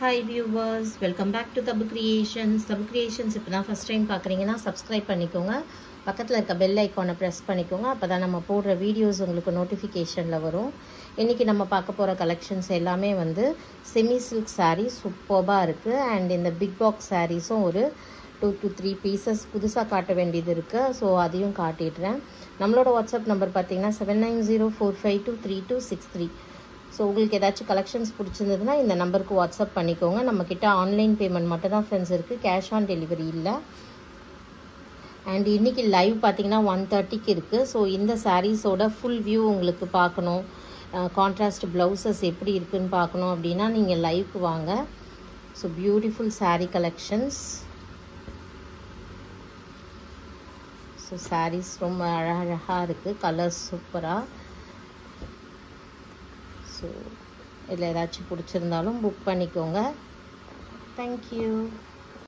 Hi viewers, welcome back to Tabu Creations. Tabu Creations இப்போ தான் first time பார்க்குறீங்கன்னா subscribe பண்ணிக்கோங்க. பக்கத்தில் இருக்க பெல் ஐக்கானை ப்ரெஸ் பண்ணிக்கோங்க. அப்போ தான் நம்ம போடுற வீடியோஸ் உங்களுக்கு நோட்டிஃபிகேஷனில் வரும். இன்றைக்கி நம்ம பார்க்க போகிற கலெக்ஷன்ஸ் எல்லாமே வந்து செமி சில்க் சாரீ சூப்பராக இருக்குது. அண்ட் இந்த பிக் பாக்ஸ் சாரீஸும் ஒரு 2 to 3 பீசஸ் புதுசாக காட்ட வேண்டியது இருக்குது. ஸோ அதையும் காட்டிடுறேன். நம்மளோட வாட்ஸ்அப் நம்பர் பார்த்தீங்கன்னா 7904523263. ஸோ உங்களுக்கு ஏதாச்சும் கலெக்ஷன்ஸ் பிடிச்சிருந்ததுன்னா இந்த நம்பருக்கு வாட்ஸ்அப் பண்ணிக்கோங்க. நம்மக்கிட்ட ஆன்லைன் பேமெண்ட் மட்டும் தான் ஃப்ரெண்ட்ஸ் இருக்குது, கேஷ் ஆன் டெலிவரி இல்லை. அண்ட் இன்றைக்கி லைவ் பார்த்தீங்கன்னா 1:30க்கு இருக்குது. ஸோ இந்த சாரீஸோட ஃபுல் வியூ உங்களுக்கு பார்க்கணும், கான்ட்ராஸ்ட் ப்ளவுசஸ் எப்படி இருக்குதுன்னு பார்க்கணும் அப்படின்னா நீங்கள் லைவ்க்கு வாங்க. So beautiful sari collections. So saris ரொம்ப அழகாக இருக்குது, கலர்ஸ் சூப்பராக. ஸோ இதில் ஏதாச்சும் பிடிச்சிருந்தாலும் புக் பண்ணிக்கோங்க. தேங்க்யூ.